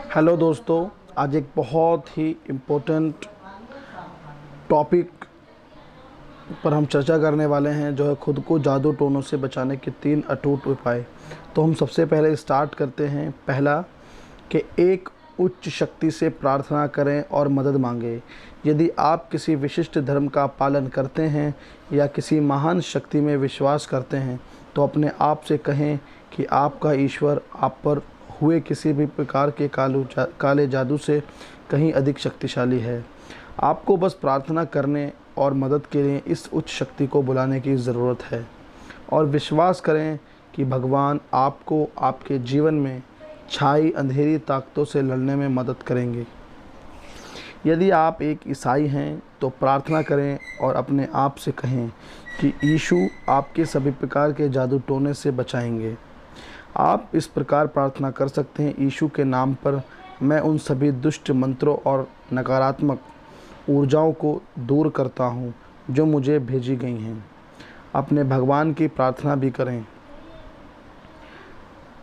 Hello दोस्तों, आज एक बहुत ही इम्पोर्टेंट टॉपिक पर हम चर्चा करने वाले हैं, जो है खुद को जादू टोनों से बचाने के 3 अटूट उपाय। तो हम सबसे पहले स्टार्ट करते हैं। पहला कि एक उच्च शक्ति से प्रार्थना करें और मदद मांगें। यदि आप किसी विशिष्ट धर्म का पालन करते हैं या किसी महान शक्ति में विश्वास करते हैं, तो अपने आप से कहें कि आपका ईश्वर आप पर हुए किसी भी प्रकार के काले जादू से कहीं अधिक शक्तिशाली है। आपको बस प्रार्थना करने और मदद के लिए इस उच्च शक्ति को बुलाने की ज़रूरत है, और विश्वास करें कि भगवान आपको आपके जीवन में छाई अंधेरी ताकतों से लड़ने में मदद करेंगे। यदि आप एक ईसाई हैं तो प्रार्थना करें और अपने आप से कहें कि यीशु आपके सभी प्रकार के जादू टोने से बचाएंगे। आप इस प्रकार प्रार्थना कर सकते हैं, यीशु के नाम पर मैं उन सभी दुष्ट मंत्रों और नकारात्मक ऊर्जाओं को दूर करता हूँ जो मुझे भेजी गई हैं। अपने भगवान की प्रार्थना भी करें।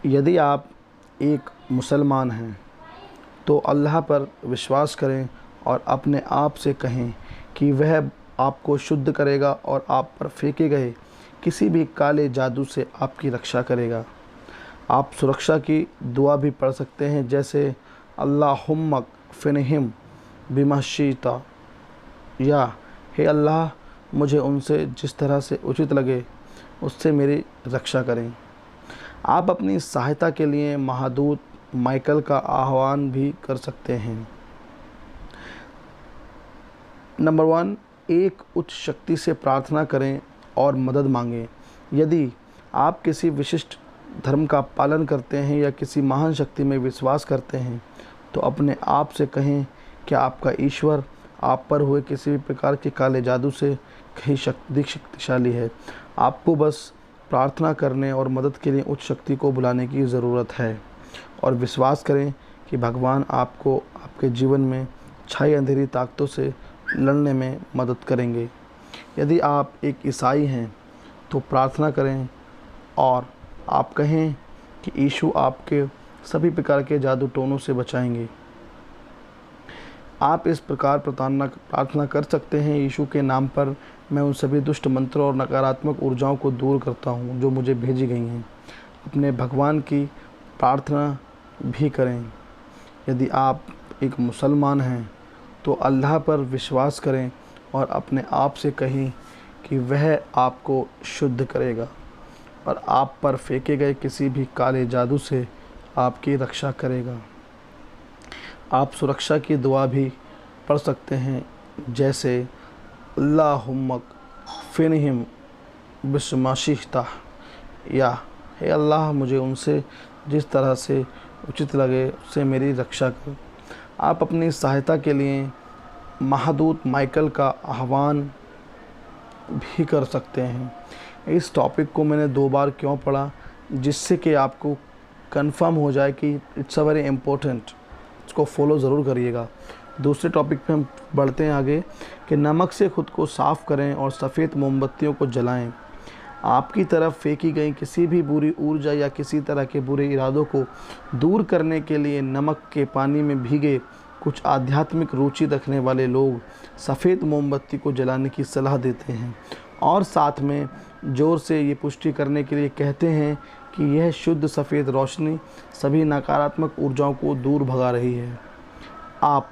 यदि आप एक मुसलमान हैं तो अल्लाह पर विश्वास करें और अपने आप से कहें कि वह आपको शुद्ध करेगा और आप पर फेंके गए किसी भी काले जादू से आपकी रक्षा करेगा। आप सुरक्षा की दुआ भी पढ़ सकते हैं, जैसे अल्लाहुम्मा फ़िनहिम बिमाशीता, या हे अल्लाह मुझे उनसे जिस तरह से उचित लगे उससे मेरी रक्षा करें। आप अपनी सहायता के लिए महादूत माइकल का आह्वान भी कर सकते हैं। नंबर 1, एक उच्च शक्ति से प्रार्थना करें और मदद मांगें। यदि आप किसी विशिष्ट धर्म का पालन करते हैं या किसी महान शक्ति में विश्वास करते हैं, तो अपने आप से कहें कि आपका ईश्वर आप पर हुए किसी भी प्रकार के काले जादू से कहीं अधिक शक्तिशाली है। आपको बस प्रार्थना करने और मदद के लिए उच्च शक्ति को बुलाने की ज़रूरत है, और विश्वास करें कि भगवान आपको आपके जीवन में छाई अंधेरी ताकतों से लड़ने में मदद करेंगे। यदि आप एक ईसाई हैं तो प्रार्थना करें और आप कहें कि यीशु आपके सभी प्रकार के जादू टोनों से बचाएंगे। आप इस प्रकार प्रार्थना कर सकते हैं, यीशु के नाम पर मैं उन सभी दुष्ट मंत्रों और नकारात्मक ऊर्जाओं को दूर करता हूँ जो मुझे भेजी गई हैं। अपने भगवान की प्रार्थना भी करें। यदि आप एक मुसलमान हैं तो अल्लाह पर विश्वास करें और अपने आप से कहें कि वह आपको शुद्ध करेगा और आप पर फेंके गए किसी भी काले जादू से आपकी रक्षा करेगा। आप सुरक्षा की दुआ भी पढ़ सकते हैं, जैसे अल्लाहुम्मा फ़िनहिम बिस्माशिता, या हे अल्लाह मुझे उनसे जिस तरह से उचित लगे उससे मेरी रक्षा करो। आप अपनी सहायता के लिए महादूत माइकल का आह्वान भी कर सकते हैं। इस टॉपिक को मैंने 2 बार क्यों पढ़ा, जिससे कि आपको कंफर्म हो जाए कि इट्स अ वेरी इम्पोर्टेंट। इसको फॉलो ज़रूर करिएगा। दूसरे टॉपिक पे हम बढ़ते हैं आगे कि नमक से खुद को साफ़ करें और सफ़ेद मोमबत्तियों को जलाएं। आपकी तरफ फेंकी गई किसी भी बुरी ऊर्जा या किसी तरह के बुरे इरादों को दूर करने के लिए नमक के पानी में भीगे कुछ आध्यात्मिक रुचि रखने वाले लोग सफ़ेद मोमबत्ती को जलाने की सलाह देते हैं, और साथ में ज़ोर से ये पुष्टि करने के लिए कहते हैं कि यह शुद्ध सफ़ेद रोशनी सभी नकारात्मक ऊर्जाओं को दूर भगा रही है। आप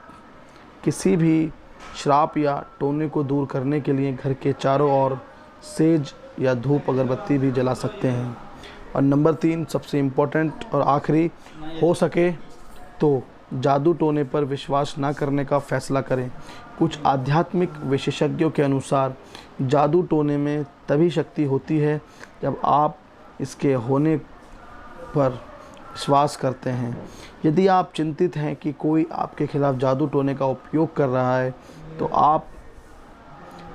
किसी भी श्राप या टोने को दूर करने के लिए घर के चारों ओर सेज या धूप अगरबत्ती भी जला सकते हैं। और नंबर 3, सबसे इम्पोर्टेंट और आखिरी, हो सके तो जादू टोने पर विश्वास ना करने का फ़ैसला करें। कुछ आध्यात्मिक विशेषज्ञों के अनुसार जादू टोने में तभी शक्ति होती है जब आप इसके होने पर विश्वास करते हैं। यदि आप चिंतित हैं कि कोई आपके खिलाफ जादू टोने का उपयोग कर रहा है, तो आप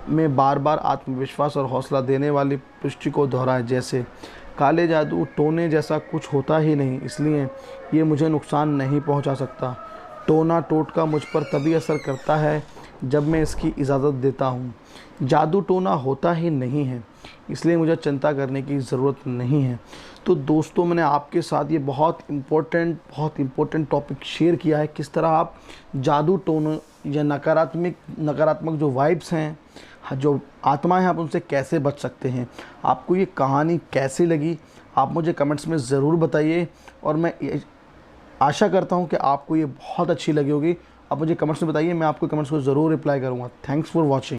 में बार बार आत्मविश्वास और हौसला देने वाली पुष्टि को दोहराएं, जैसे काले जादू टोने जैसा कुछ होता ही नहीं, इसलिए ये मुझे नुकसान नहीं पहुंचा सकता। टोना टोटका मुझ पर तभी असर करता है जब मैं इसकी इजाज़त देता हूँ। जादू टोना होता ही नहीं है, इसलिए मुझे चिंता करने की ज़रूरत नहीं है। तो दोस्तों, मैंने आपके साथ ये बहुत इम्पोर्टेंट टॉपिक शेयर किया है, किस तरह आप जादू टोना या नकारात्मक जो वाइब्स हैं, जो आत्माएं हैं, आप उनसे कैसे बच सकते हैं। आपको ये कहानी कैसी लगी, आप मुझे कमेंट्स में ज़रूर बताइए, और मैं आशा करता हूँ कि आपको ये बहुत अच्छी लगी होगी। आप मुझे कमेंट्स में बताइए, मैं आपको कमेंट्स को ज़रूर रिप्लाई करूँगा। Thanks for watching.